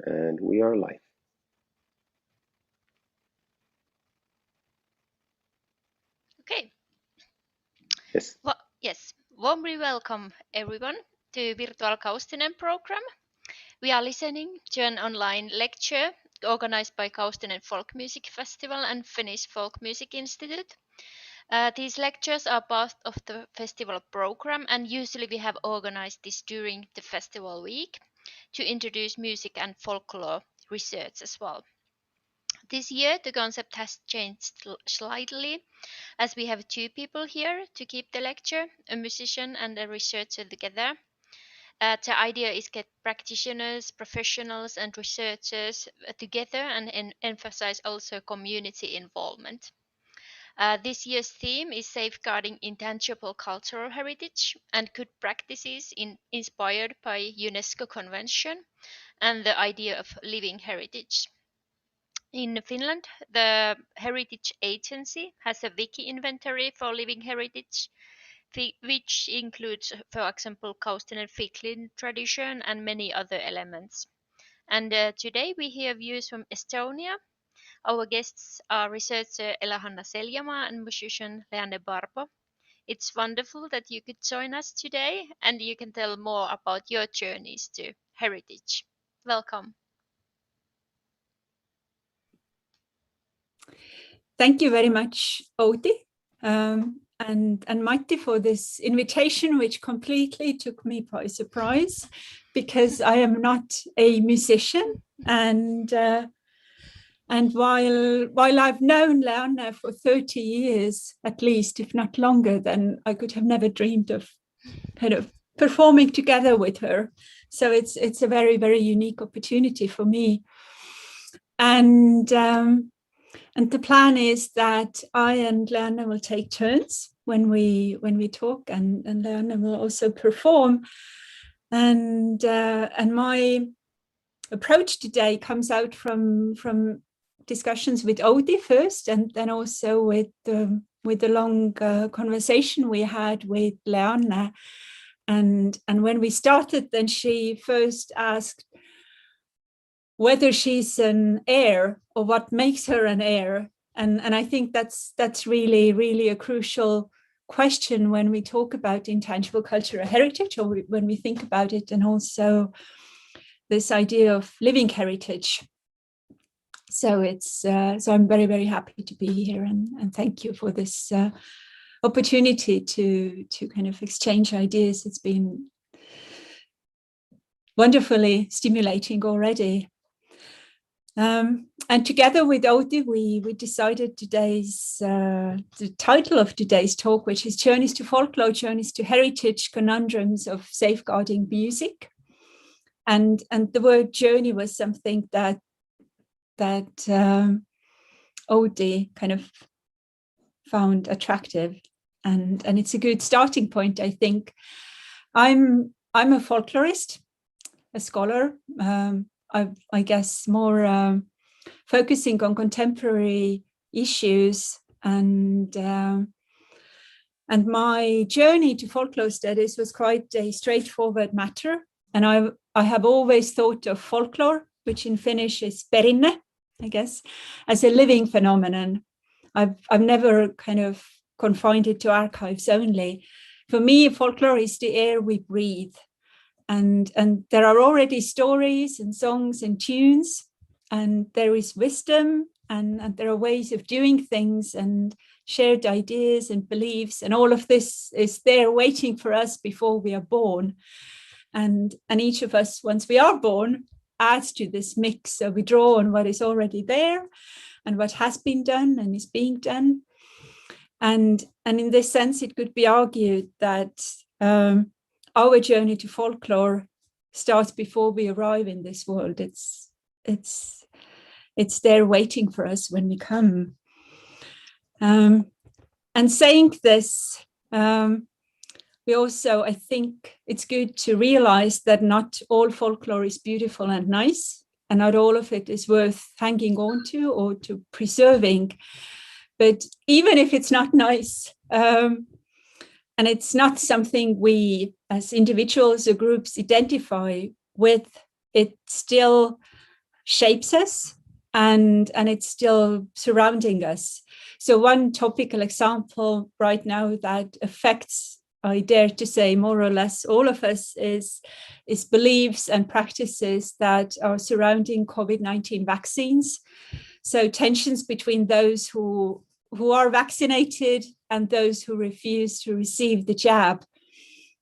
And we are live. Okay. Yes. Yes. Warmly welcome everyone to Virtual Kaustinen program. We are listening to an online lecture organized by Kaustinen Folk Music Festival and Finnish Folk Music Institute. These lectures are part of the festival program, and usually we have organized this during the festival week to introduce music and folklore research as well. This year the concept has changed slightly, as we have two people here to keep the lecture, a musician and a researcher together. The idea is get practitioners, professionals and researchers together and emphasize also community involvement. This year's theme is safeguarding intangible cultural heritage and good practices inspired by UNESCO Convention and the idea of living heritage. In Finland, the Heritage Agency has a wiki inventory for living heritage, which includes, for example, Kaustinen Fiklin tradition and many other elements. And today we hear views from Estonia. Our guests are researcher Elo-Hanna Seljamaa and musician Leanne Barbo. It's wonderful that you could join us today and you can tell more about your journeys to heritage. Welcome. Thank you very much, Outi, and Matti for this invitation, which completely took me by surprise because I am not a musician, and while I've known Leanne for 30 years at least, if not longer, then I could have never dreamed of kind of performing together with her. So it's a very, very unique opportunity for me, and the plan is that I and Leanne will take turns when we talk, and Leanne will also perform. And my approach today comes out from discussions with Outi first, and then also with the long conversation we had with Leanne. And when we started, then she first asked whether she's an heir or what makes her an heir. And I think that's really, really a crucial question when we talk about intangible cultural heritage, or when we think about it, and also this idea of living heritage. So so I'm very, very happy to be here, and thank you for this opportunity to kind of exchange ideas. It's been wonderfully stimulating already. And together with Outi, we decided the title of today's talk, which is Journeys to Folklore, Journeys to Heritage, Conundrums of Safeguarding Music. And the word journey was something that Outi kind of found attractive, and it's a good starting point, I think. I'm a folklorist, a scholar. I guess more focusing on contemporary issues, and my journey to folklore studies was quite a straightforward matter. And I have always thought of folklore, which in Finnish is perinne, I guess, as a living phenomenon. I've never kind of confined it to archives only. For me, folklore is the air we breathe. And there are already stories and songs and tunes, and there is wisdom, and there are ways of doing things and shared ideas and beliefs, and all of this is there waiting for us before we are born. And each of us, once we are born, adds to this mix. So we draw on what is already there and what has been done and is being done. And in this sense, it could be argued that our journey to folklore starts before we arrive in this world. It's there waiting for us when we come. And saying this, we also, I think it's good to realize that not all folklore is beautiful and nice, and not all of it is worth hanging on to or to preserving. But even if it's not nice, and it's not something we as individuals or groups identify with, it still shapes us, and it's still surrounding us. So one topical example right now that affects, I dare to say, more or less all of us is beliefs and practices that are surrounding COVID-19 vaccines. So tensions between those who are vaccinated and those who refuse to receive the jab.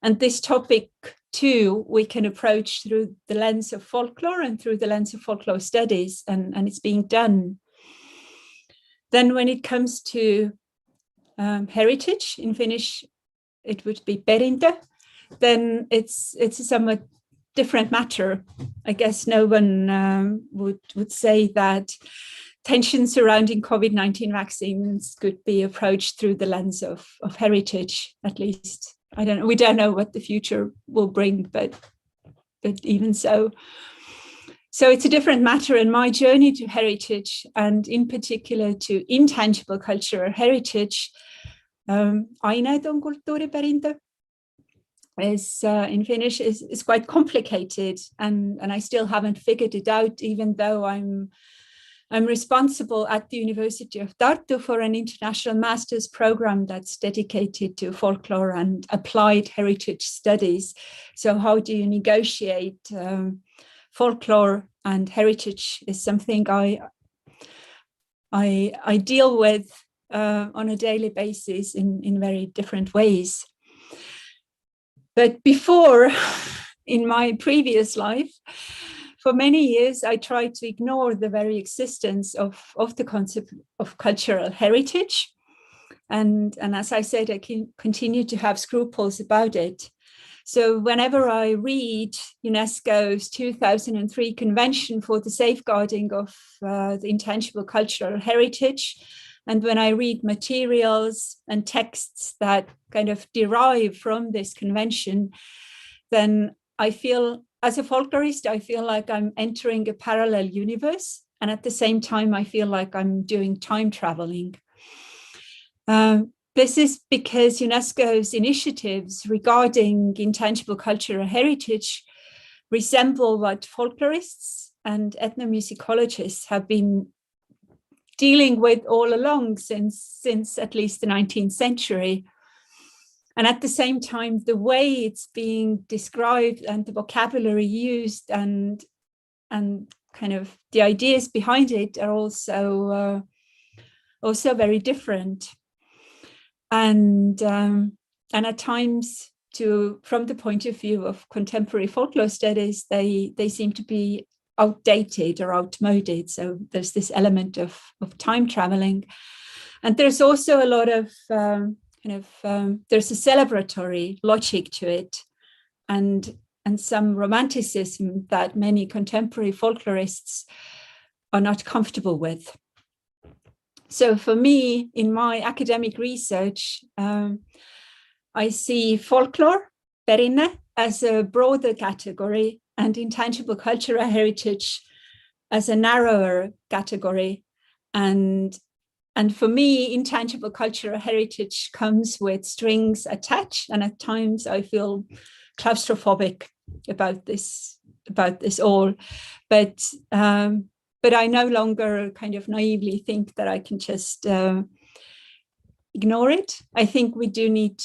And this topic too, we can approach through the lens of folklore and through the lens of folklore studies, and it's being done. Then when it comes to heritage, in Finnish, it would be perintö, then it's a somewhat different matter. I guess no one would say that tensions surrounding COVID-19 vaccines could be approached through the lens of heritage, at least. We don't know what the future will bring, but even so. So it's a different matter, and my journey to heritage, and in particular to intangible cultural heritage, aineeton kulttuuriperintö, is in Finnish is quite complicated, and I still haven't figured it out, even though I'm responsible at the University of Tartu for an international master's program that's dedicated to folklore and applied heritage studies. So how do you negotiate folklore and heritage is something I deal with on a daily basis in very different ways. But before, in my previous life, for many years, I tried to ignore the very existence of the concept of cultural heritage. And as I said, I can continue to have scruples about it. So whenever I read UNESCO's 2003 Convention for the Safeguarding of the Intangible Cultural Heritage, and when I read materials and texts that kind of derive from this convention, then I feel, as a folklorist, I feel like I'm entering a parallel universe. And at the same time, I feel like I'm doing time traveling. This is because UNESCO's initiatives regarding intangible cultural heritage resemble what folklorists and ethnomusicologists have been dealing with all along since at least the 19th century. And at the same time, the way it's being described and the vocabulary used and kind of the ideas behind it are also very different. And at times, from the point of view of contemporary folklore studies, they seem to be outdated or outmoded. So there's this element of time traveling, and there's also a lot of there's a celebratory logic to it, and some romanticism that many contemporary folklorists are not comfortable with. So for me, in my academic research, I see folklore, perinne, as a broader category and intangible cultural heritage as a narrower category. And for me, intangible cultural heritage comes with strings attached, and at times I feel claustrophobic about this all. But I no longer kind of naively think that I can just ignore it. I think we do need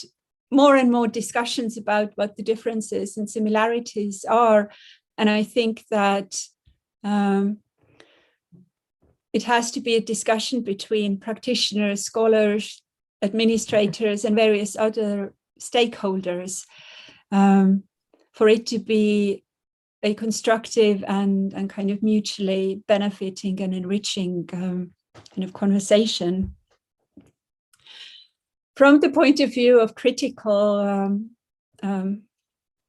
more and more discussions about what the differences and similarities are. And I think that it has to be a discussion between practitioners, scholars, administrators, and various other stakeholders for it to be a constructive and kind of mutually benefiting and enriching kind of conversation. From the point of view of critical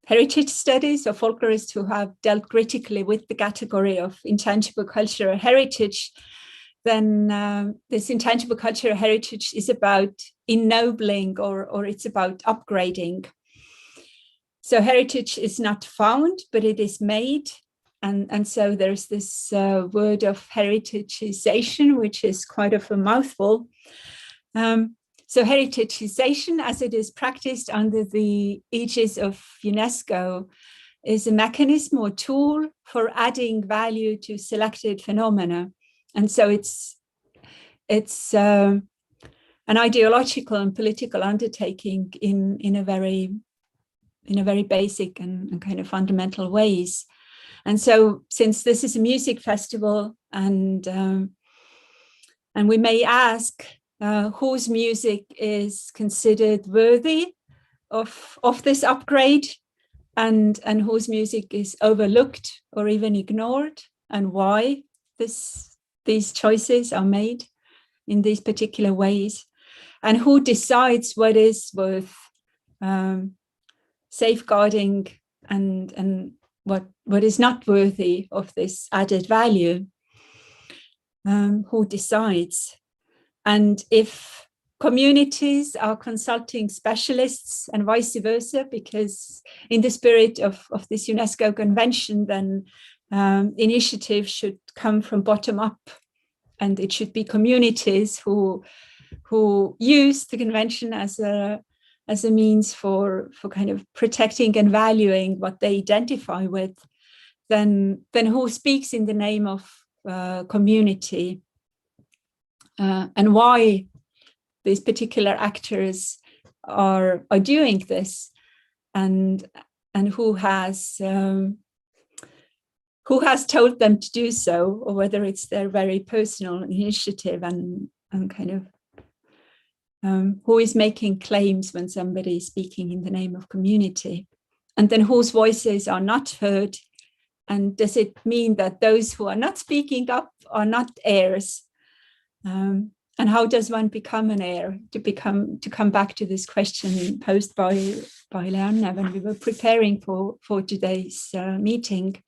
heritage studies or folklorists who have dealt critically with the category of intangible cultural heritage, then this intangible cultural heritage is about ennobling or it's about upgrading. So heritage is not found, but it is made. And so there's this word of heritageization, which is quite of a mouthful. So heritageization, as it is practiced under the aegis of UNESCO, is a mechanism or tool for adding value to selected phenomena. And so it's an ideological and political undertaking in a very basic and kind of fundamental ways. And so, since this is a music festival, and we may ask whose music is considered worthy of this upgrade, and whose music is overlooked or even ignored, and why these choices are made in these particular ways, and who decides what is worth safeguarding and what is not worthy of this added value. Who decides? And if communities are consulting specialists and vice versa, because in the spirit of this UNESCO convention, then initiatives should come from bottom up, and it should be communities who use the convention as a means for kind of protecting and valuing what they identify with, then who speaks in the name of community, and why these particular actors are doing this, and who has told them to do so, or whether it's their very personal initiative, and kind of who is making claims when somebody is speaking in the name of community, and then whose voices are not heard, and does it mean that those who are not speaking up are not heirs? And how does one become an heir? To come back to this question posed by Leanne when we were preparing for today's meeting.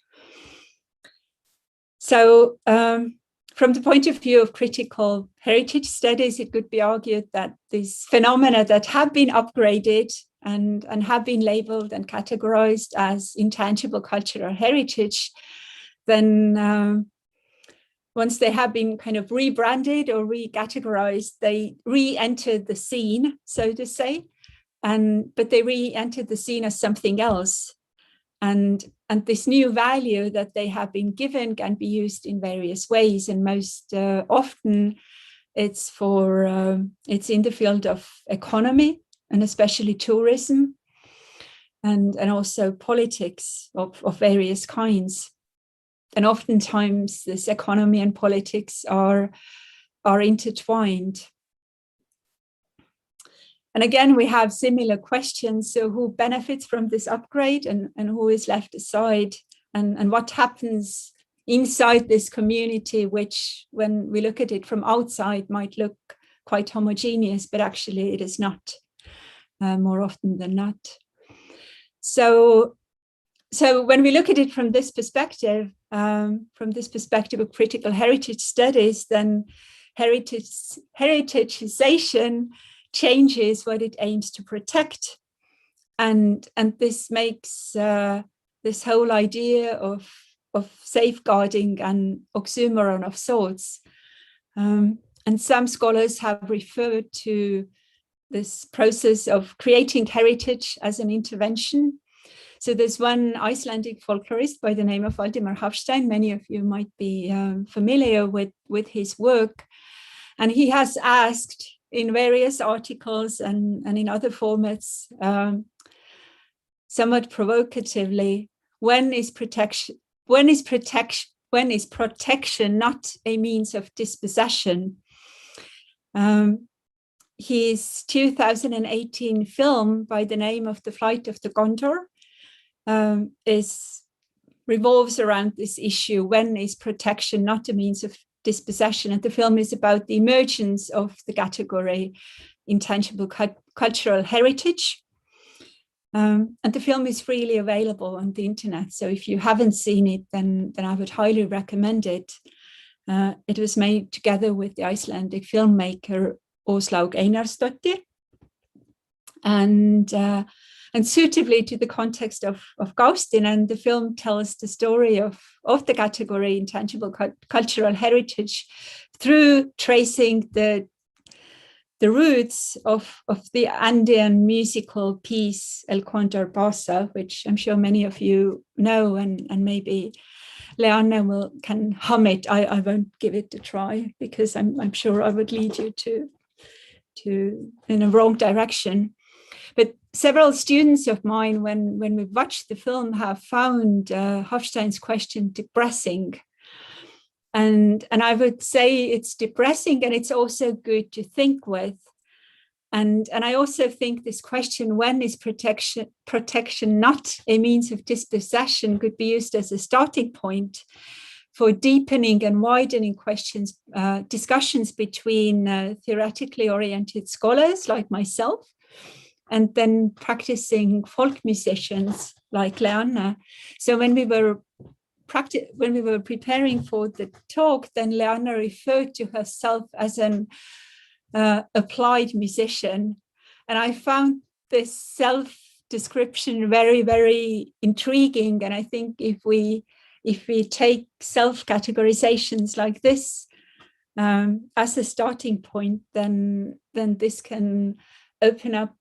So from the point of view of critical heritage studies, it could be argued that these phenomena that have been upgraded and have been labeled and categorized as intangible cultural heritage, then once they have been kind of rebranded or recategorized, they re-entered the scene, so to say, but they re-entered the scene as something else. And this new value that they have been given can be used in various ways, and most often it's in the field of economy, and especially tourism, and also politics of various kinds. And oftentimes this economy and politics are intertwined. And again, we have similar questions. So who benefits from this upgrade, and who is left aside, and what happens inside this community, which when we look at it from outside might look quite homogeneous, but actually it is not, more often than not. So when we look at it from this perspective of critical heritage studies, then heritageization changes what it aims to protect, and this makes this whole idea of safeguarding an oxymoron of sorts. And some scholars have referred to this process of creating heritage as an intervention. So there's one Icelandic folklorist by the name of Valdimar Hafstein. Many of you might be familiar with his work. And he has asked in various articles and in other formats, somewhat provocatively, when is protection not a means of dispossession? His 2018 film by the name of The Flight of the Condor revolves around this issue. When is protection not a means of dispossession? And the film is about the emergence of the category intangible cultural heritage. And the film is freely available on the internet. So if you haven't seen it, then I would highly recommend it. It was made together with the Icelandic filmmaker Åslaug Einarsdóttir. And suitably to the context of Gaustin, and the film tells the story of the category intangible cultural heritage through tracing the the roots of the Andean musical piece El Condor Pasa, which I'm sure many of you know, and maybe Leanne can hum it. I won't give it a try because I'm sure I would lead you to in a wrong direction. But several students of mine, when we watched the film, have found Hofstein's question depressing. And I would say it's depressing, and it's also good to think with. And I also think this question, when is protection not a means of dispossession, could be used as a starting point for deepening and widening discussions between theoretically oriented scholars like myself, and then practicing folk musicians like Leanne. So when we were preparing for the talk, then Leanne referred to herself as an applied musician, and I found this self-description very, very intriguing. And I think if we take self-categorizations like this as a starting point, then this can open up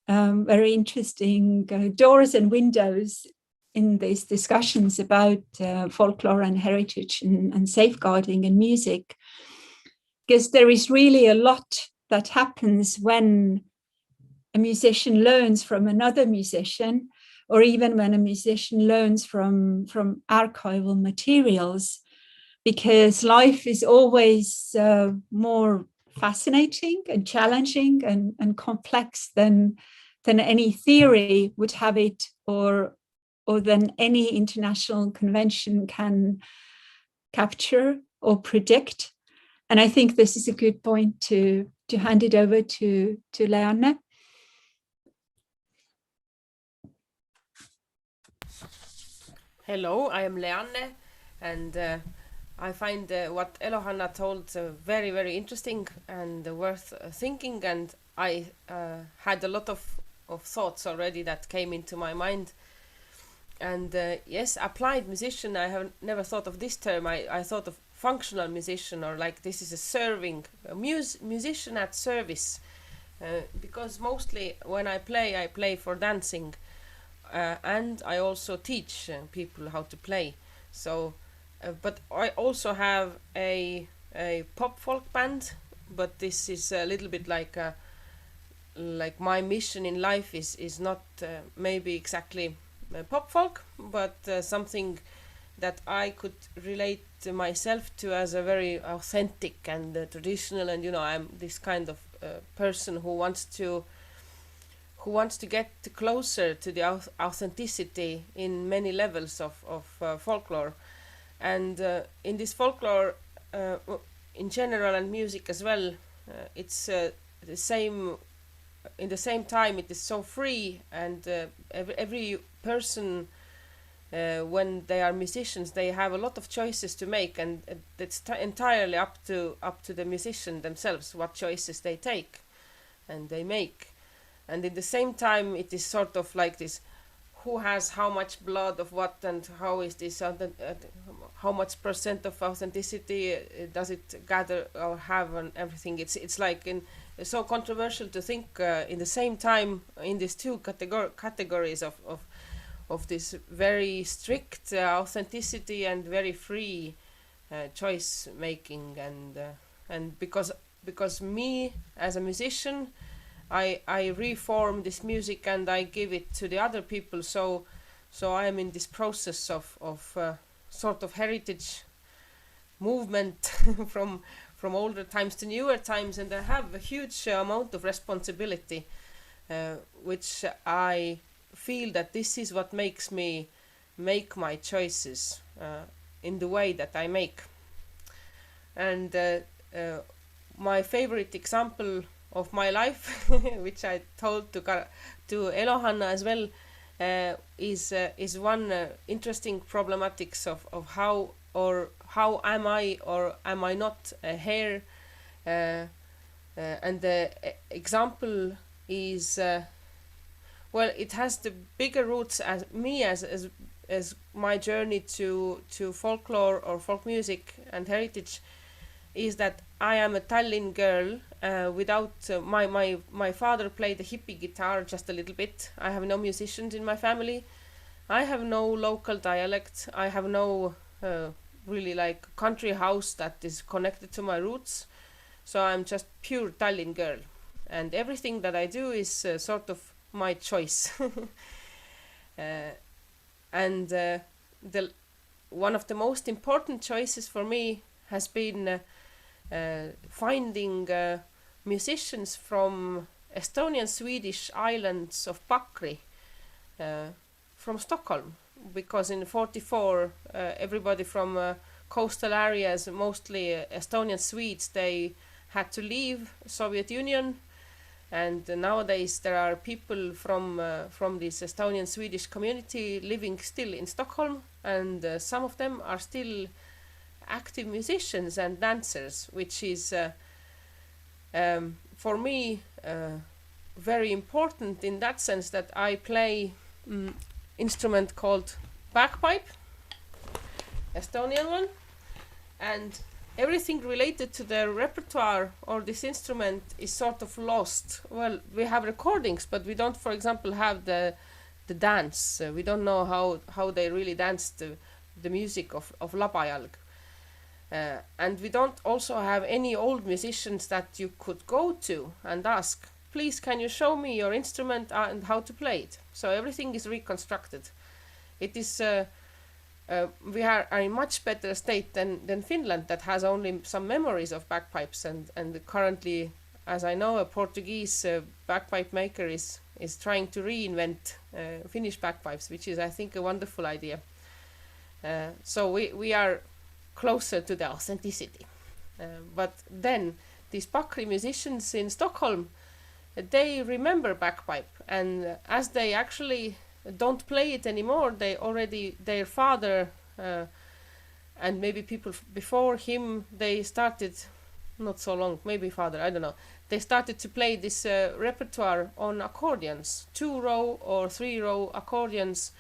very interesting doors and windows in these discussions about folklore and heritage and safeguarding and music, because there is really a lot that happens when a musician learns from another musician, or even when a musician learns from archival materials, because life is always more fascinating and challenging and complex than any theory would have it, or than any international convention can capture or predict. And I think this is a good point to hand it over to Leanne. Hello, I am Leanne, and I find what Elo-Hanna told very, very interesting and worth thinking. And I had a lot of thoughts already that came into my mind. And yes, applied musician, I have never thought of this term. I thought of functional musician, or like this is a musician at service. Because mostly when I play for dancing. And I also teach people how to play. So, but I also have a pop folk band. But this is a little bit like my mission in life is not maybe exactly pop folk, but something that I could relate to myself to as a very authentic and traditional. And I'm this kind of person who wants to get closer to the authenticity in many levels of folklore. And in this folklore, in general, and music as well, it's the same. In the same time, it is so free, and every person, when they are musicians, they have a lot of choices to make, and it's entirely up to the musician themselves what choices they take and they make. And in the same time, it is sort of like this: who has how much blood of what, and how is this? How much percent of authenticity does it gather or have, and everything? It's like it's so controversial to think in the same time in these two categories of this very strict authenticity and very free choice making, and because me as a musician, I reform this music and I give it to the other people. So I am in this process of sort of heritage movement from older times to newer times, and I have a huge amount of responsibility, which I feel that this is what makes me make my choices in the way that I make. And my favorite example of my life, which I told to Elo-Hanna as well, is one interesting problematics of how am I or am I not here, and the example is well, it has the bigger roots as me as my journey to folklore or folk music and heritage is that I am a Tallinn girl, without my father played the hippie guitar just a little bit. I have no musicians in my family. I have no local dialect. I have no really like country house that is connected to my roots. So I'm just pure Tallinn girl, and everything that I do is sort of my choice. And one of the most important choices for me has been finding musicians from Estonian Swedish islands of Pakri, from Stockholm, because in '44 everybody from coastal areas, mostly Estonian Swedes, they had to leave Soviet Union, and nowadays there are people from this Estonian Swedish community living still in Stockholm, and some of them are still active musicians and dancers, which is for me very important in that sense that I play instrument called bagpipe, Estonian one, and everything related to the repertoire or this instrument is sort of lost. Well, we have recordings, but we don't, for example, have the dance. We don't know how they really danced the music of Labajalg. And we don't also have any old musicians that you could go to and ask, please, can you show me your instrument and how to play it? So everything is reconstructed. It is we are in much better state than Finland, that has only some memories of bagpipes, and currently, as I know, a Portuguese bagpipe maker is trying to reinvent Finnish bagpipes, which is, I think, a wonderful idea. So we are closer to the authenticity. But then these Pakri musicians in Stockholm, they remember bagpipe, and as they actually don't play it anymore, their father and maybe people before him, they started, not so long, maybe father, I don't know, they started to play this repertoire on accordions, 2-row or 3-row accordions,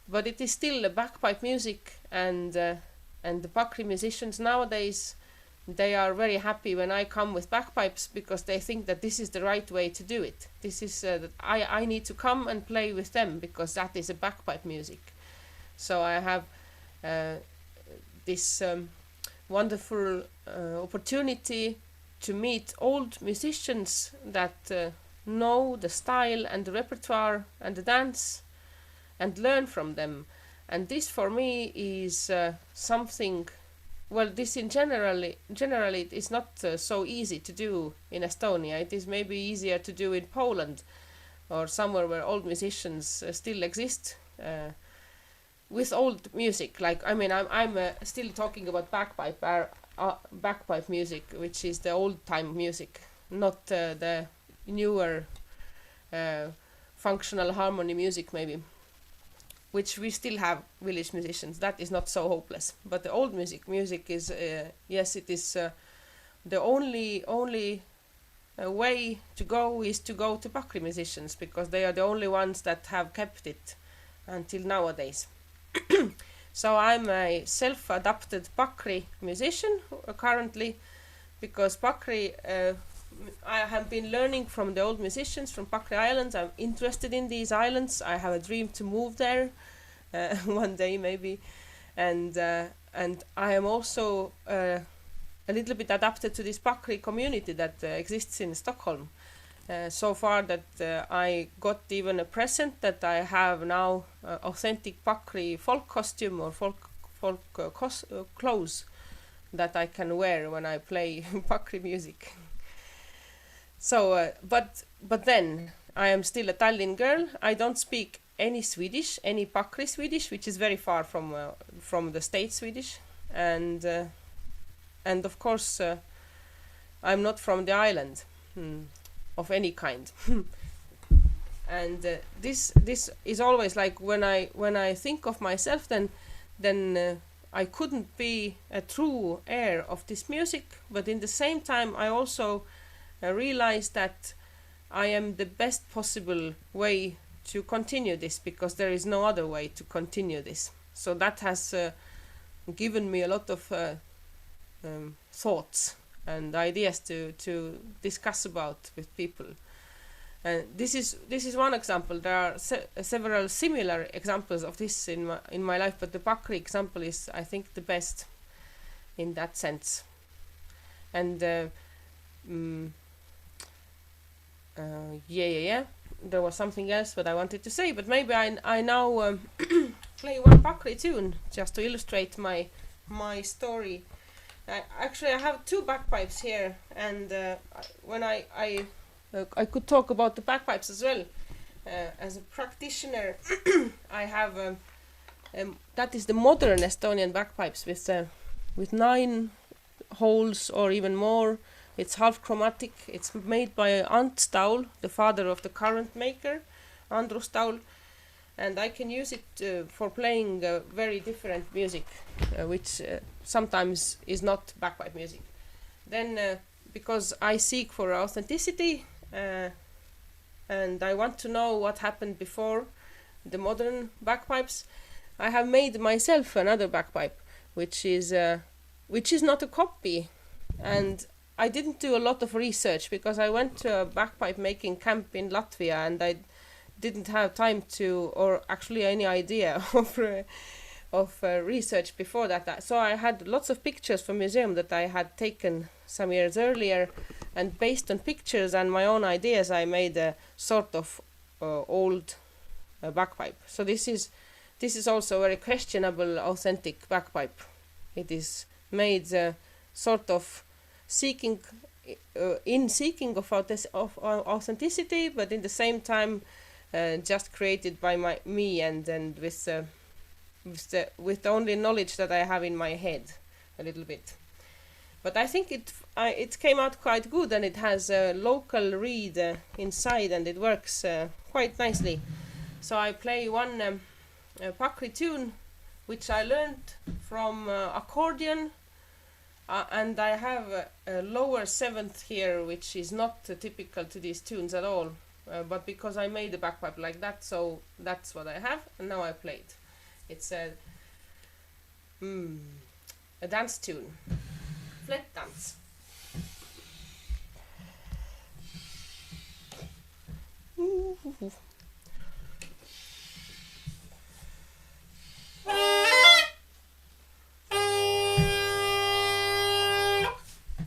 but it is still a bagpipe music, and the Pakri musicians nowadays, they are very happy when I come with bagpipes, because they think that this is the right way to do it. This is that I need to come and play with them, because that is a bagpipe music. So I have this wonderful opportunity to meet old musicians that know the style and the repertoire and the dance, and learn from them. And this for me is something. Well, this in generally it is not so easy to do in Estonia. It is maybe easier to do in Poland or somewhere where old musicians still exist with old music. Like, I mean, I'm still talking about bagpipe music, which is the old time music, not the newer functional harmony music maybe, which we still have village musicians. That is not so hopeless. But the old music is, yes, it is the only way to go is to go to Pakri musicians, because they are the only ones that have kept it until nowadays. So I'm a self-adapted Pakri musician currently, because Pakri, I have been learning from the old musicians from Pakri Islands. I'm interested in these islands. I have a dream to move there one day maybe, and I am also a little bit adapted to this Pakri community that exists in Stockholm. So far that I got even a present that I have now authentic Pakri folk costume or folk clothes that I can wear when I play Pakri music. So, but then I am still a Tallinn girl. I don't speak any Swedish, any Pakri Swedish, which is very far from the state Swedish, and of course I'm not from the island of any kind. And this is always like when I think of myself, then I couldn't be a true heir of this music, but in the same time I also realize that I am the best possible way to continue this, because there is no other way to continue this. So that has given me a lot of thoughts and ideas to discuss about with people. And this is one example. There are several similar examples of this in my life, but the Pakri example is, I think, the best in that sense. And there was something else that I wanted to say, but maybe I now play one Pakri tune just to illustrate my story. Actually, I have two bagpipes here, and when I could talk about the bagpipes as well. As a practitioner, I have that is the modern Estonian bagpipes with 9 holes or even more. It's half chromatic. It's made by Ants Taul, the father of the current maker, Andrus Taul, and I can use it for playing very different music, which sometimes is not bagpipe music. Then, because I seek for authenticity, and I want to know what happened before the modern bagpipes, I have made myself another bagpipe, which is not a copy. And I didn't do a lot of research because I went to a bagpipe making camp in Latvia, and I didn't have time to, or actually any idea of research before that. So I had lots of pictures from museum that I had taken some years earlier, and based on pictures and my own ideas, I made a sort of old bagpipe. So this is also a very questionable authentic bagpipe. It is made sort of seeking of authenticity, but in the same time just created by me, and then with the only knowledge that I have in my head a little bit. But I think it came out quite good, and it has a local reed inside, and it works quite nicely. So I play one Pakri tune, which I learned from accordion, and I have a lower 7th here, which is not typical to these tunes at all. But because I made the bagpipe like that, so that's what I have, and now I play it. It's a dance tune. Flat dance.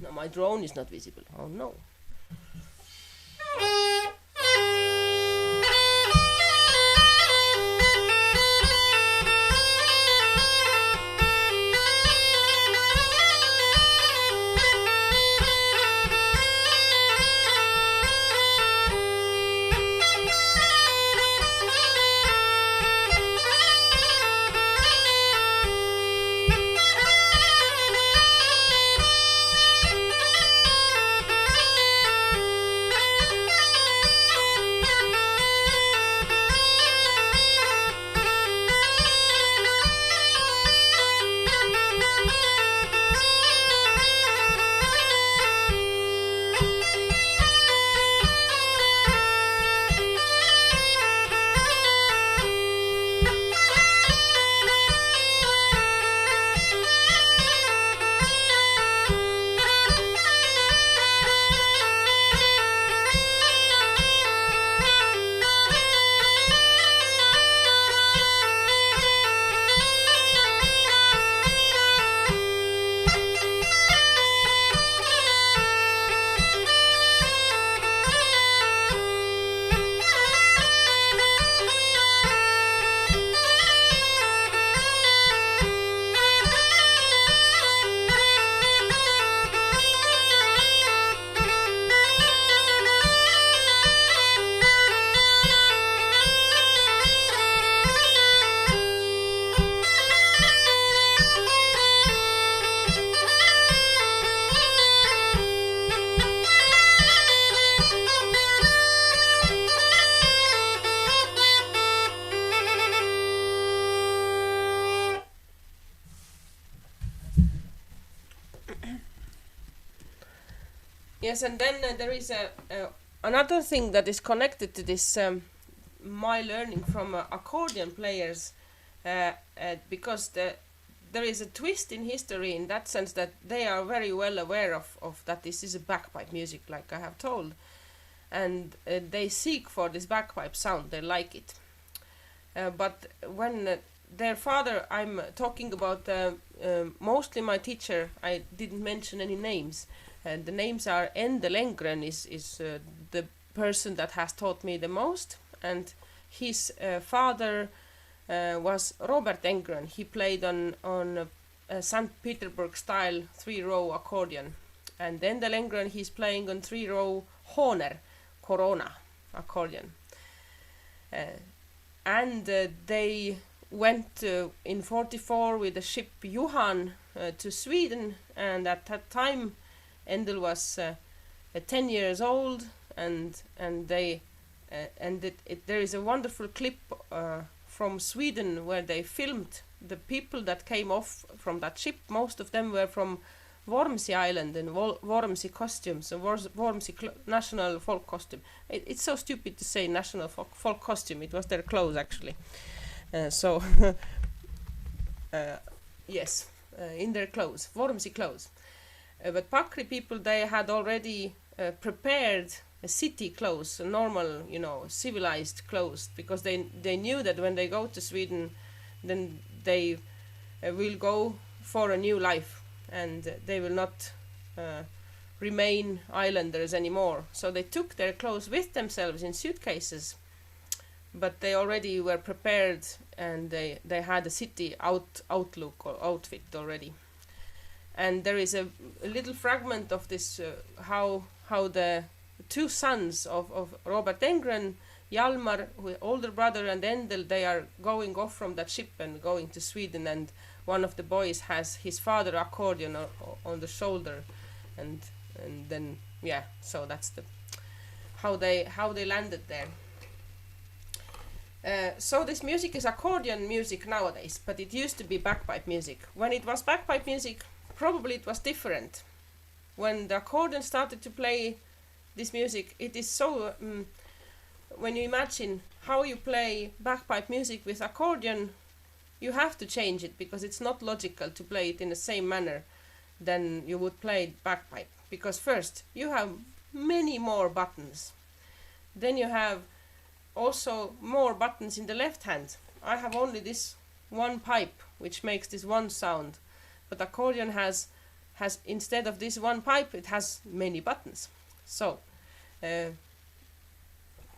No, my drone is not visible. Oh no. Yes, and then there is another thing that is connected to this, my learning from accordion players, because there is a twist in history in that sense that they are very well aware of that this is a bagpipe music, like I have told, and they seek for this bagpipe sound. They like it. But when their father, I'm talking about mostly my teacher, I didn't mention any names. The names are Ende Lenggren is the person that has taught me the most, and his father was Robert Enggren. He played on St. Petersburg style 3-row accordion, and Ende Lenggren, he's playing on 3-row Hohner Corona accordion. And they went in 44 with the ship Johan to Sweden, and at that time Endel was 10 years old, and they there is a wonderful clip from Sweden where they filmed the people that came off from that ship. Most of them were from Vormsi Island in Vormsi costumes, a Vormsi national folk costume. It's so stupid to say national folk costume. It was their clothes actually. Yes, in their clothes, Vormsi clothes. But Pakri people, they had already prepared a city clothes, normal, civilized clothes, because they knew that when they go to Sweden, then they will go for a new life, and they will not remain islanders anymore. So they took their clothes with themselves in suitcases, but they already were prepared, and they had a city outlook or outfit already. And there is a little fragment of this, how the two sons of Robert Enggren, Hjalmar, older brother, and Endel, they are going off from that ship and going to Sweden, and one of the boys has his father accordion on the shoulder, and then so that's how they landed there. So this music is accordion music nowadays, but it used to be bagpipe music. When it was bagpipe music, probably it was different. When the accordion started to play this music, it is so when you imagine how you play bagpipe music with accordion, you have to change it, because it's not logical to play it in the same manner than you would play bagpipe. Because first you have many more buttons, then you have also more buttons in the left hand. I have only this one pipe which makes this one sound, but accordion has instead of this one pipe, it has many buttons. So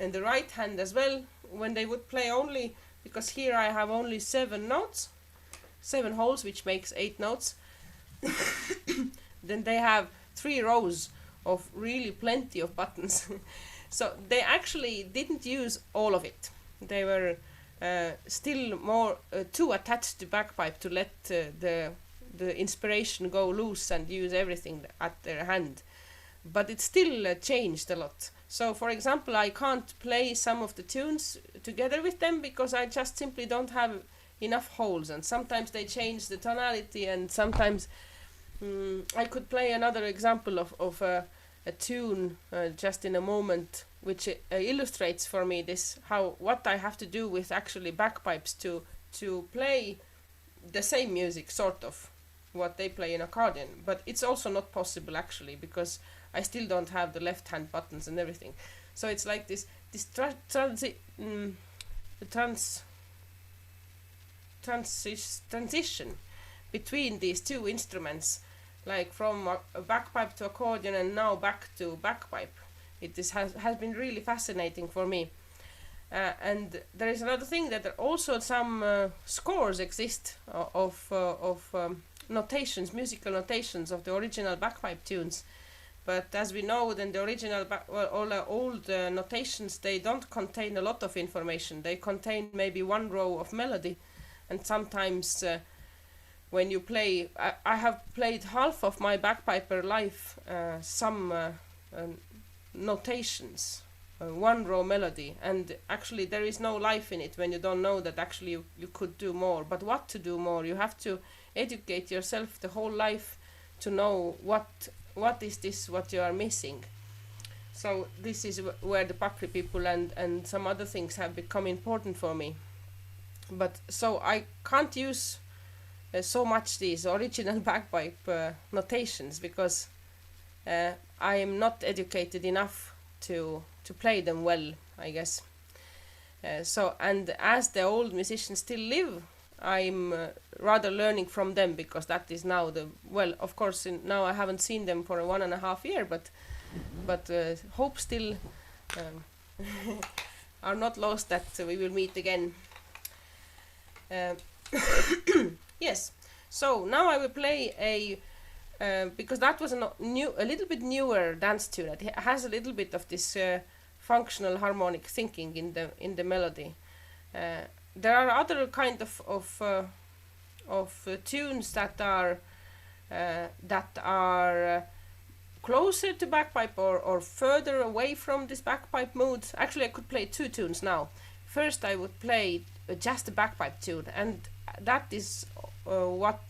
and the right hand as well, when they would play only, because here I have only 7 notes, 7 holes, which makes 8 notes, then they have 3 rows of really plenty of buttons. So they actually didn't use all of it. They were still more too attached to bagpipe to let the inspiration go loose and use everything at their hand. But it still changed a lot. So for example, I can't play some of the tunes together with them because I just simply don't have enough holes, and sometimes they change the tonality, and sometimes I could play another example of a tune just in a moment, which illustrates for me this, what I have to do with actually bagpipes to play the same music, sort of what they play in accordion. But it's also not possible actually, because I still don't have the left hand buttons and everything. So it's like this transition between these two instruments, like from a bagpipe to accordion and now back to bagpipe. It has been really fascinating for me. And there is another thing, that there also some scores exist of notations, musical notations of the original bagpipe tunes. But as we know, then the original all the old notations, they don't contain a lot of information. They contain maybe 1 row of melody, and sometimes when you play, I have played half of my bagpiper life some notations, 1 row melody, and actually there is no life in it when you don't know that actually you could do more. But what to do more? You have to educate yourself the whole life to know what is this, what you are missing. So this is where the Pakri people and some other things have become important for me. But so I can't use so much these original bagpipe notations, because I am not educated enough to play them well, I guess. So, and as the old musicians still live, I'm rather learning from them, because that is now well, of course, now I haven't seen them for 1.5 years, but hope still are not lost that we will meet again. Yes, so now I will play because that was a little bit newer dance tune. It has a little bit of this functional harmonic thinking in the melody. There are other kind of tunes that are closer to bagpipe or further away from this bagpipe mood. Actually, I could play 2 tunes now. First, I would play just a bagpipe tune, and that is what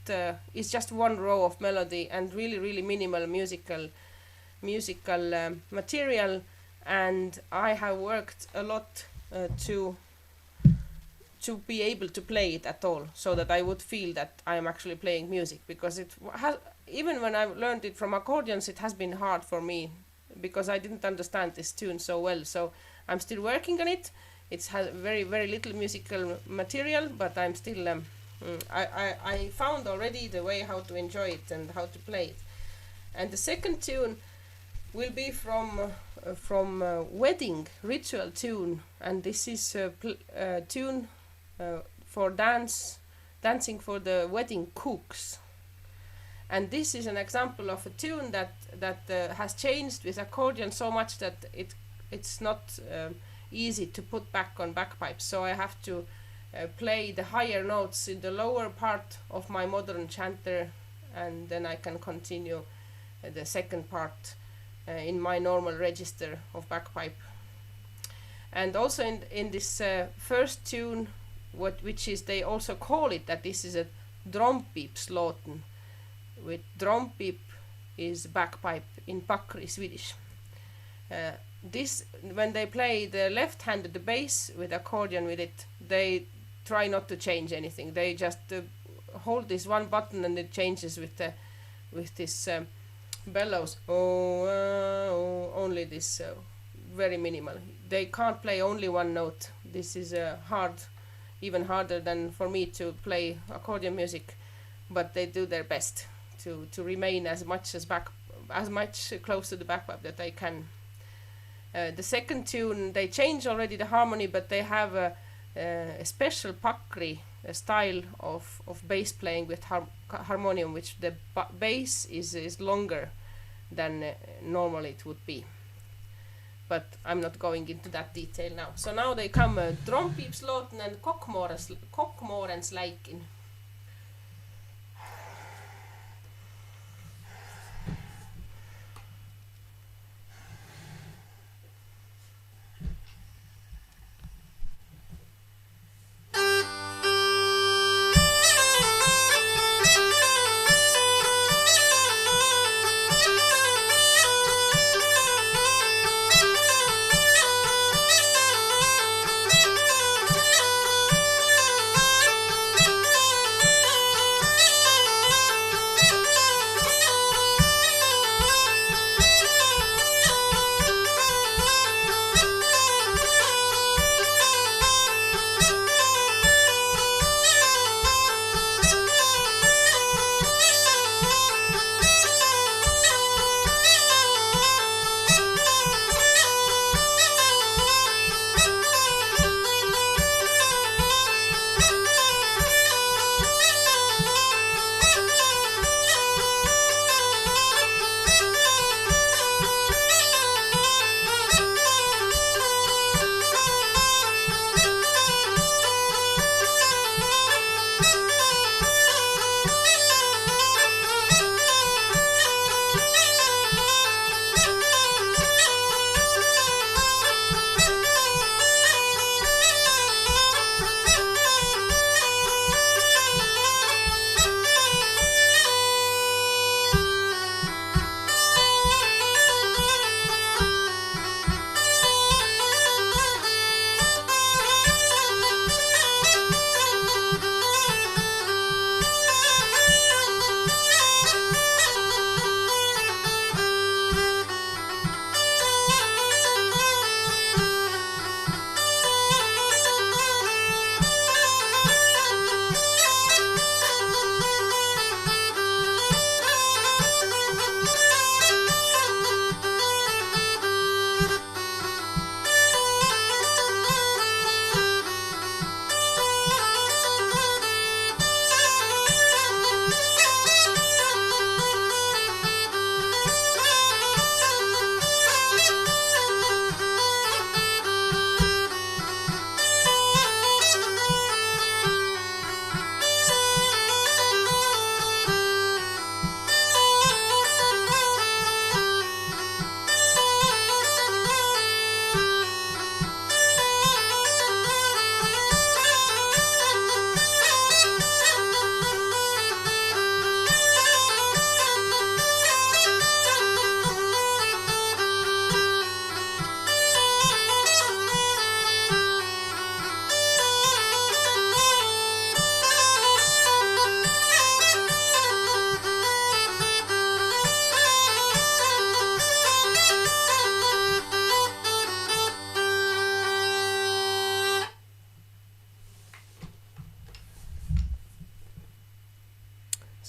is just one row of melody and really minimal musical material. And I have worked a lot to be able to play it at all, so that I would feel that I am actually playing music, because it has, even when I learned it from accordions, it has been hard for me, because I didn't understand this tune so well. So I'm still working on it. It has very little musical material, but I'm still I found already the way how to enjoy it and how to play it. And the second tune will be from wedding ritual tune, and this is a tune for dancing for the wedding cooks. And this is an example of a tune that has changed with accordion so much that it's not easy to put back on bagpipes. So I have to play the higher notes in the lower part of my modern chanter, and then I can continue the second part in my normal register of bagpipe. And also in this first tune, which is, they also call it that this is a drompipslåten, with drompip is bagpipe in Pakri Swedish. This, when they play the left-handed the bass with accordion with it, they try not to change anything. They just hold this one button and it changes with this bellows. Only this very minimal. They can't play only one note. This is hard, even harder than for me to play accordion music, but they do their best to remain as much close to the bagpipe that they can. The second tune, they change already the harmony, but they have a special Pakri style of bass playing with harmonium, which the bass is longer than normally it would be. But I'm not going into that detail now. So now they come Drompipslåten and Kokkmorens Leikin.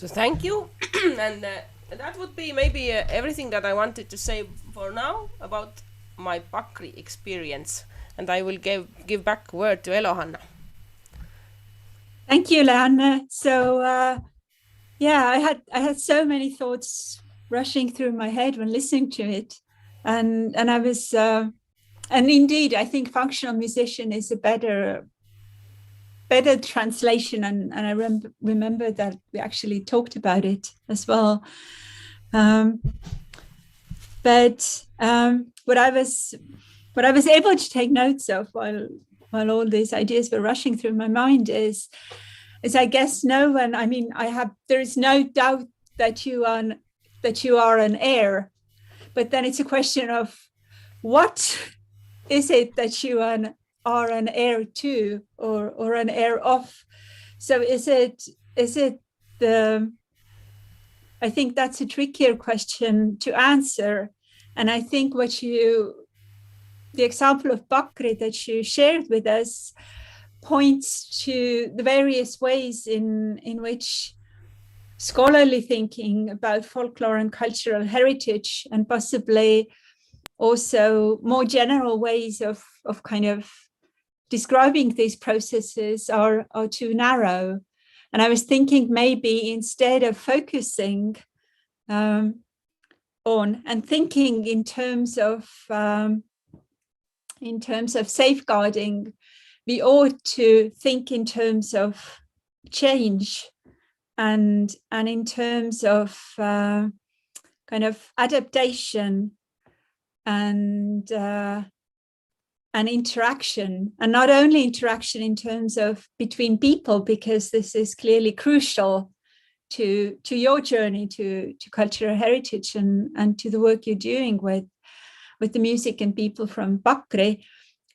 So thank you, and that would be maybe everything that I wanted to say for now about my Pakri experience, and I will give back word to Elo-Hanna. Thank you, Leanne. So yeah, I had so many thoughts rushing through my head when listening to it, and I was and indeed I think functional musician is a better translation, and I remember that we actually talked about it as well. But what I was able to take notes of while all these ideas were rushing through my mind is I guess no one. I mean, there is no doubt that you are an heir, but then it's a question of what is it that you are an heir to or an heir of. So is it the, I think that's a trickier question to answer. And I think the example of Pakri that you shared with us points to the various ways in which scholarly thinking about folklore and cultural heritage, and possibly also more general ways of kind of describing these processes are too narrow. And I was thinking maybe instead of focusing on and thinking in terms of safeguarding, we ought to think in terms of change and in terms of kind of adaptation and interaction, and not only interaction in terms of between people, because this is clearly crucial to your journey to cultural heritage and to the work you're doing with the music and people from Pakri,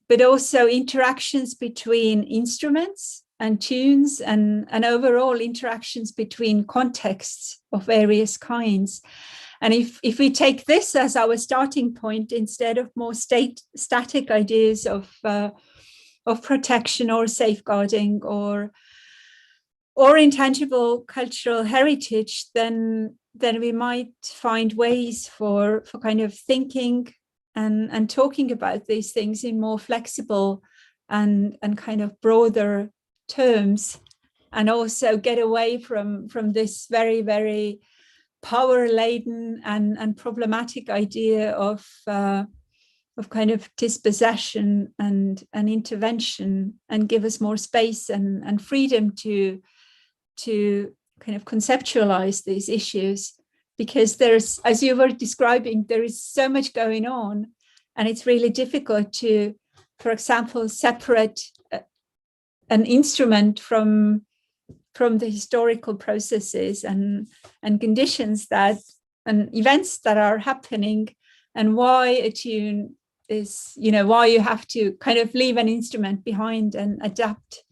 but also interactions between instruments and tunes and overall interactions between contexts of various kinds. And if we take this as our starting point, instead of more static ideas of protection or safeguarding or intangible cultural heritage, then we might find ways for kind of thinking and talking about these things in more flexible and kind of broader terms, and also get away from this very, very power-laden and problematic idea of kind of dispossession and intervention, and give us more space and freedom to kind of conceptualize these issues. Because there's, as you were describing, there is so much going on, and it's really difficult to, for example, separate an instrument from the historical processes and conditions that and events that are happening, and why a tune is, why you have to kind of leave an instrument behind and adapt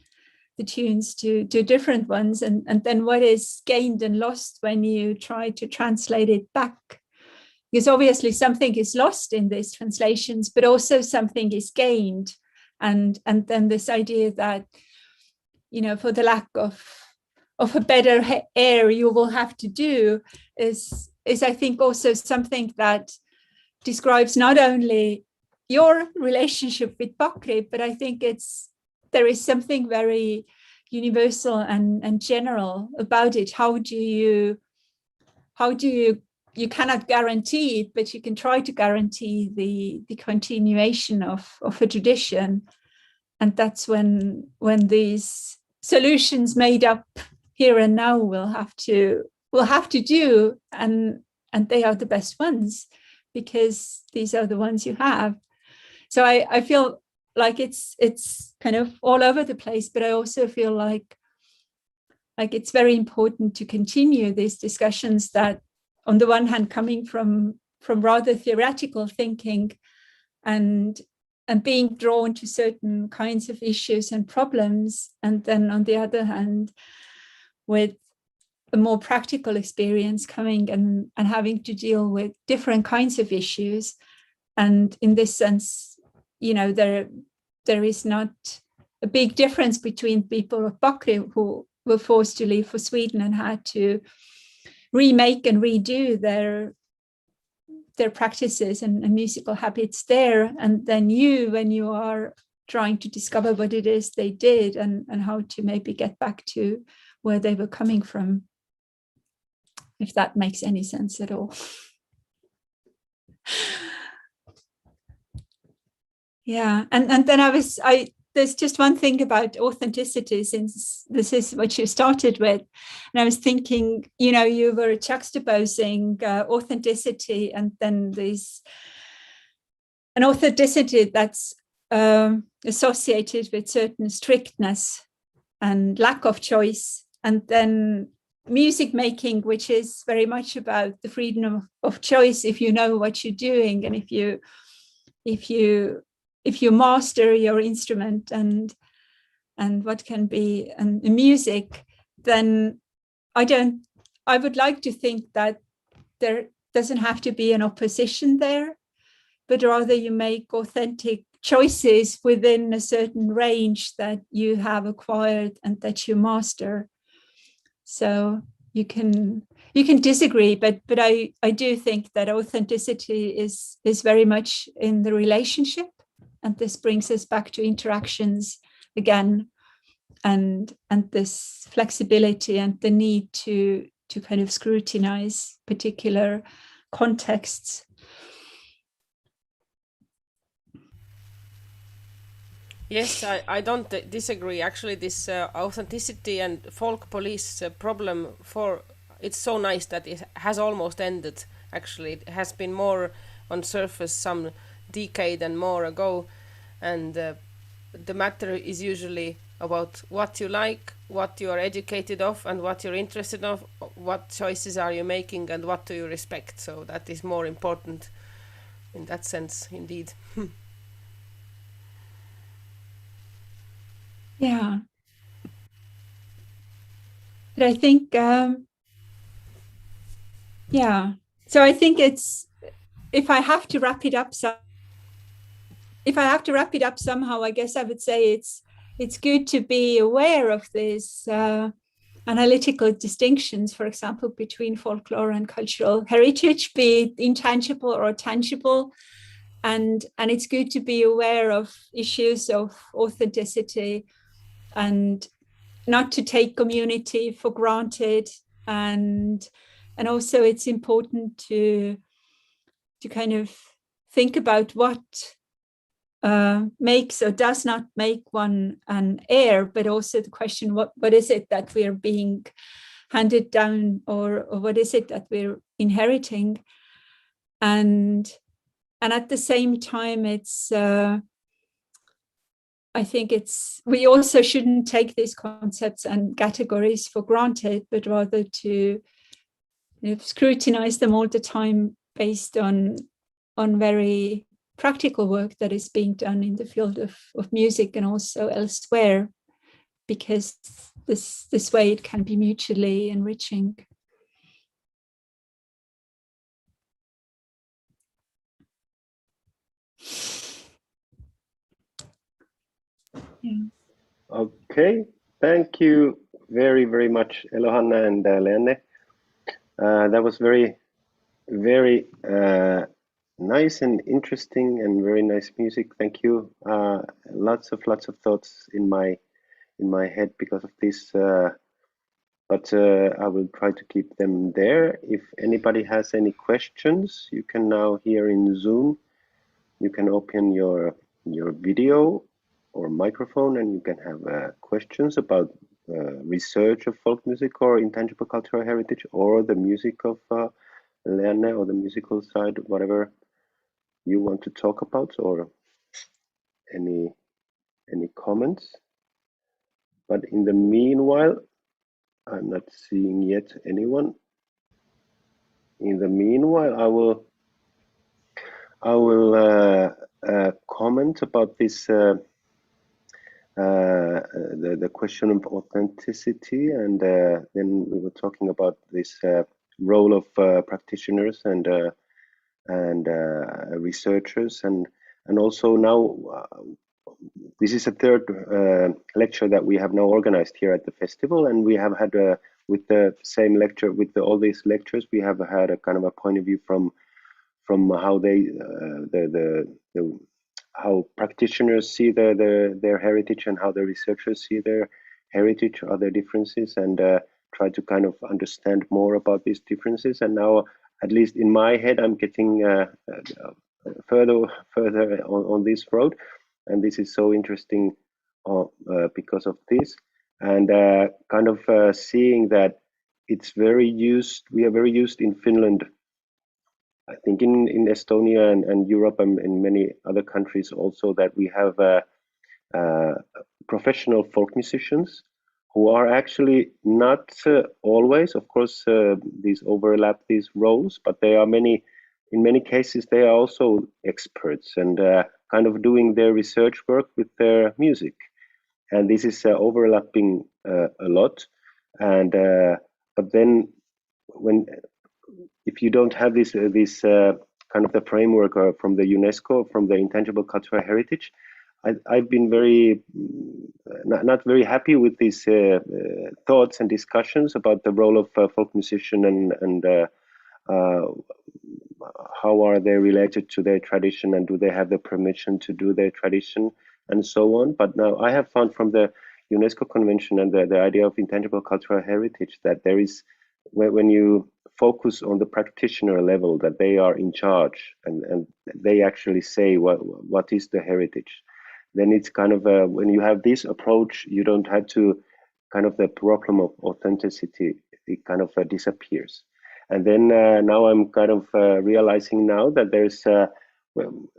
the tunes to different ones, and then what is gained and lost when you try to translate it back. Because obviously something is lost in these translations, but also something is gained. And then this idea that, for the lack of a better air, you will have to do is I think also something that describes not only your relationship with Pakri, but I think there is something very universal and general about it. How do you cannot guarantee it, but you can try to guarantee the continuation of a tradition. And that's when these solutions made up here and now will have to do, and they are the best ones, because these are the ones you have. So I feel like it's kind of all over the place, but I also feel like it's very important to continue these discussions that, on the one hand, coming from rather theoretical thinking and being drawn to certain kinds of issues and problems, and then on the other hand, with a more practical experience coming and having to deal with different kinds of issues. And in this sense, there is not a big difference between people of Pakri who were forced to leave for Sweden and had to remake and redo their practices and musical habits there. And then when you are trying to discover what it is they did and how to maybe get back to where they were coming from, if that makes any sense at all. Yeah, and then there's just one thing about authenticity, since this is what you started with. And I was thinking, you were juxtaposing authenticity and then an authenticity that's associated with certain strictness and lack of choice. And then music making, which is very much about the freedom of choice if you know what you're doing, and if you master your instrument and what can be music, then I would like to think that there doesn't have to be an opposition there, but rather you make authentic choices within a certain range that you have acquired and that you master. So you can disagree, but I do think that authenticity is very much in the relationship. And this brings us back to interactions again, and this flexibility and the need to kind of scrutinize particular contexts. Yes, I don't disagree. Actually, this authenticity and folk police problem, it's so nice that it has almost ended. Actually, it has been more on surface some decade and more ago, and the matter is usually about what you like, what you are educated of, and what you're interested of, what choices are you making, and what do you respect. So that is more important in that sense, indeed. Yeah. But I think, so I think if I have to wrap it up somehow, I guess I would say it's good to be aware of these analytical distinctions, for example, between folklore and cultural heritage, be it intangible or tangible. And it's good to be aware of issues of authenticity and not to take community for granted. And also it's important to kind of think about what makes or does not make one an heir, but also the question, what is it that we're being handed down, or what is it that we're inheriting? And at the same time, it's I think we also shouldn't take these concepts and categories for granted, but rather to scrutinize them all the time based on very practical work that is being done in the field of music and also elsewhere, because this way it can be mutually enriching. Yeah. Okay, thank you very, very much, Elo-Hanna and Leanne. That was very, very nice and interesting and very nice music. Thank you. Lots of thoughts in my head because of this, but I will try to keep them there. If anybody has any questions, you can now here in Zoom, you can open your video or microphone and you can have questions about research of folk music or intangible cultural heritage or the music of Leanne or the musical side, whatever you want to talk about, or any comments. But in the meanwhile, I'm not seeing yet anyone. In the meanwhile, I will comment about this the question of authenticity, and then we were talking about this role of practitioners and researchers, and also now this is a third lecture that we have now organized here at the festival, and we have had with the same lecture, with all these lectures, we have had a kind of a point of view from how they how practitioners see their heritage and how the researchers see their heritage or their differences, and try to kind of understand more about these differences. And now, at least in my head, I'm getting further on this road, and this is so interesting because of this, and kind of seeing that it's very used. We are very used in Finland, I think in Estonia and Europe and in many other countries also, that we have professional folk musicians who are actually not always, of course, these overlap these roles, but they are in many cases, they are also experts and kind of doing their research work with their music. And this is overlapping a lot. And but then if you don't have this kind of the framework from the UNESCO, from the Intangible Cultural Heritage, I've been not very happy with these thoughts and discussions about the role of folk musician and how are they related to their tradition, and do they have the permission to do their tradition, and so on. But now I have found from the UNESCO Convention and the idea of intangible cultural heritage that there is, when you focus on the practitioner level, that they are in charge and they actually say what is the heritage, then it's kind of when you have this approach, you don't have to kind of the problem of authenticity, it kind of disappears. And then now I'm kind of realizing now that there's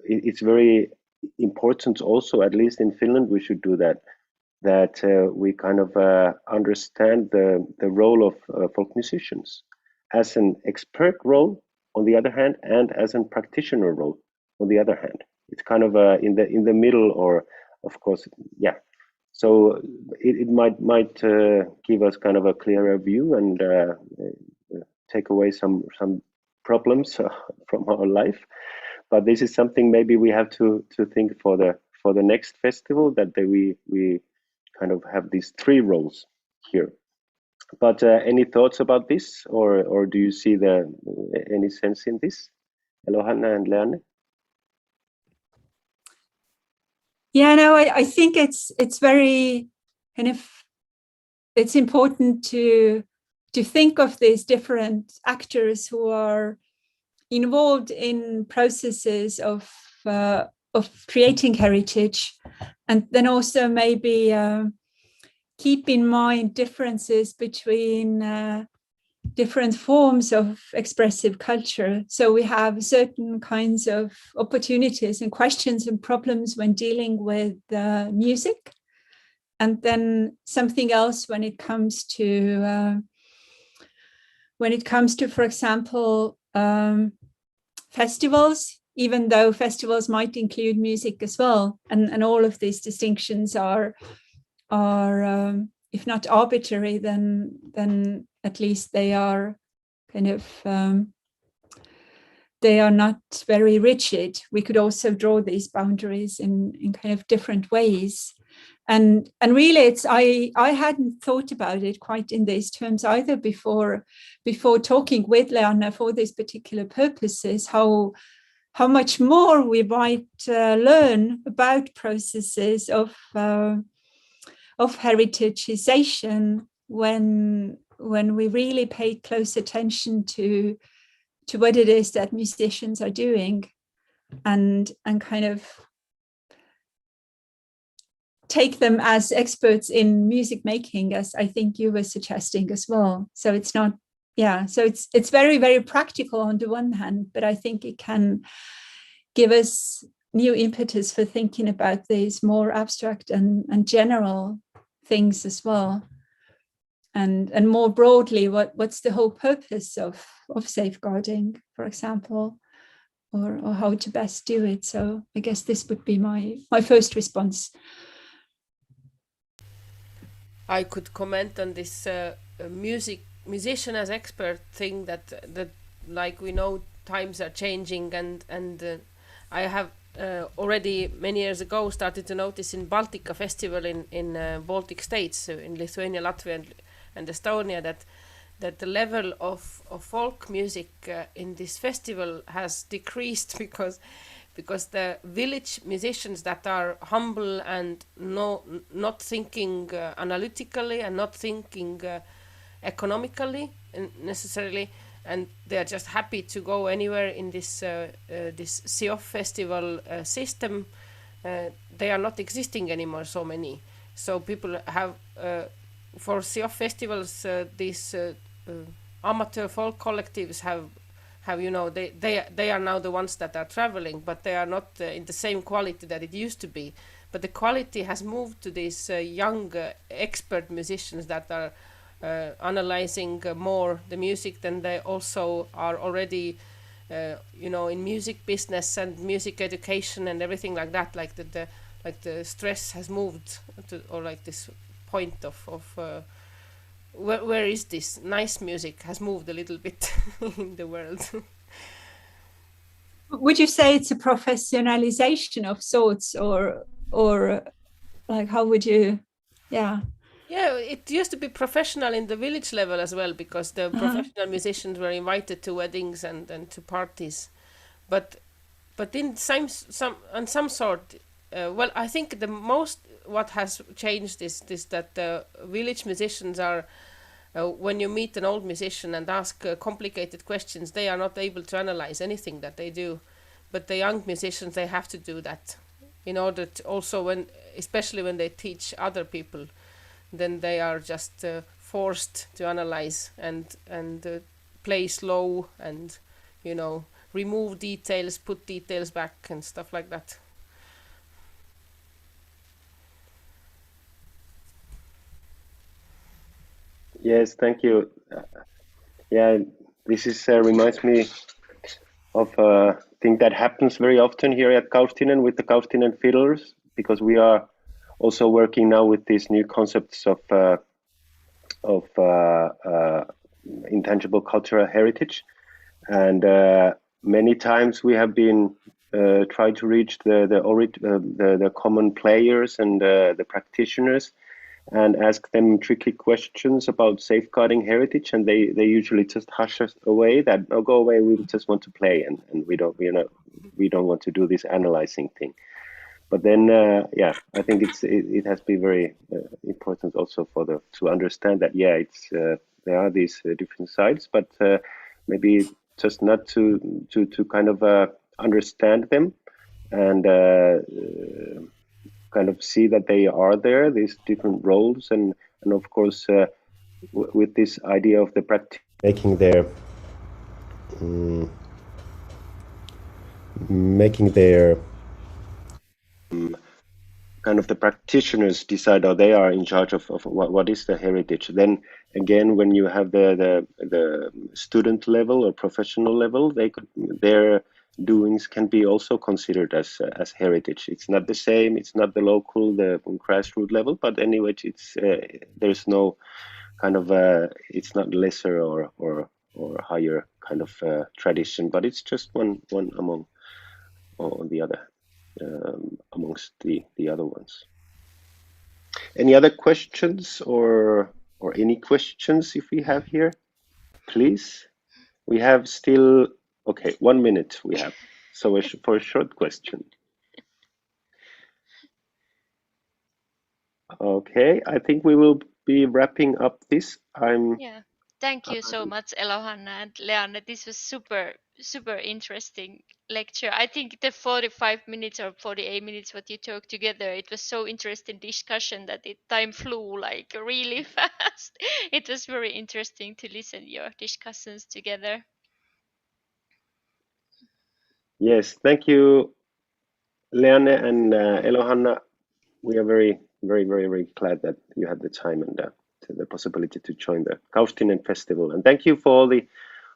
it's very important also, at least in Finland, we should do that we kind of understand the role of folk musicians as an expert role on the other hand, and as a practitioner role on the other hand. It's kind of in the middle, or of course, yeah. So it might give us kind of a clearer view and take away some problems from our life. But this is something maybe we have to think for the next festival, that we kind of have these three roles here. But any thoughts about this, or do you see any sense in this, Elo-Hanna and Leanne? Yeah, no, I think it's very kind of, it's important to think of these different actors who are involved in processes of creating heritage, and then also maybe keep in mind differences between different forms of expressive culture. So we have certain kinds of opportunities and questions and problems when dealing with music, and then something else when it comes to for example, festivals, even though festivals might include music as well, and all of these distinctions are if not arbitrary, then at least they are kind of they are not very rigid. We could also draw these boundaries in kind of different ways. And really, it's I hadn't thought about it quite in these terms either before talking with Leanne for these particular purposes, how much more we might learn about processes of heritagization when we really pay close attention to what it is that musicians are doing, and kind of take them as experts in music making, as I think you were suggesting as well. So it's not, yeah, so it's very, very practical on the one hand, but I think it can give us new impetus for thinking about these more abstract and general things as well. And more broadly, what's the whole purpose of safeguarding, for example, or how to best do it. So I guess this would be my first response. I could comment on this musician as expert thing, that like we know times are changing, and I have already many years ago started to notice in Baltica festival in Baltic states, so in Lithuania, Latvia, and Estonia, that the level of folk music in this festival has decreased because the village musicians that are humble and not thinking analytically and not thinking economically necessarily, and they are just happy to go anywhere in this SIOF festival system. They are not existing anymore, so many. So people have for SIOF festivals these amateur folk collectives have they are now the ones that are traveling, but they are not in the same quality that it used to be. But the quality has moved to these young expert musicians that are analyzing more the music than they also are already in music business and music education and everything like that. Like the stress has moved to, or like this point of where is this nice music has moved a little bit in the world. Would you say it's a professionalization of sorts, or like how would you? Yeah, it used to be professional in the village level as well, because the professional musicians were invited to weddings and to parties, but in some sort, well, I think the most what has changed is that the village musicians are, when you meet an old musician and ask complicated questions, they are not able to analyze anything that they do. But the young musicians, they have to do that in order to also especially when they teach other people, then they are just forced to analyze and play slow and remove details, put details back and stuff like that. Yes, thank you. This is reminds me of a thing that happens very often here at Kaustinen with the Kaustinen fiddlers, because we are also working now with these new concepts of intangible cultural heritage, and many times we have been trying to reach the common players and the practitioners, and ask them tricky questions about safeguarding heritage, and they usually just hush us away. That, "Oh, go away, we just want to play, and we don't want to do this analyzing thing." But then I think it has been very important also to understand that there are these different sides, but maybe just not to kind of understand them and kind of see that they are there, these different roles, and of course with this idea of the practice making their kind of the practitioners decide, or they are in charge of what is the heritage. Then again, when you have the student level or professional level, their doings can be also considered as heritage. It's not the same. It's not the local, the grassroots level, but anyway, it's there's no kind of it's not lesser or higher kind of tradition, but it's just one among the other amongst the other ones. Any other questions or any questions if we have here, please? We have still 1 minute we have, so for a short question. Okay, I think we will be wrapping up this. Thank you so much, Elo-Hanna and Leanne. This was super interesting lecture. I think the 45 minutes or 48 minutes what you talked together, it was so interesting discussion that time flew like really fast. It was very interesting to listen your discussions together. Yes, thank you, Leanne and Elo-Hanna. We are very, very, very, very glad that you had the time and the possibility to join the Kaustinen Festival. And thank you for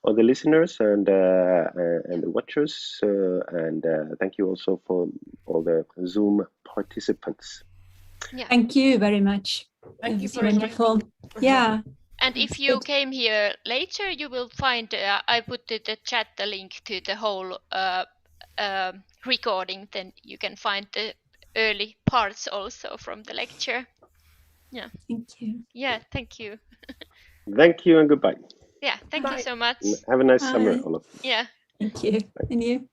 all the listeners and the watchers, and thank you also for all the Zoom participants. Thank you very much. Thank you for wonderful. Yeah. And if you came here later, you will find I put in the chat the link to the whole recording, then you can find the early parts also from the lecture. Yeah. Thank you. Yeah, thank you. Thank you and goodbye. Yeah, thank you so much. And have a nice Bye. summer, all of you. Yeah. Thank you. And you.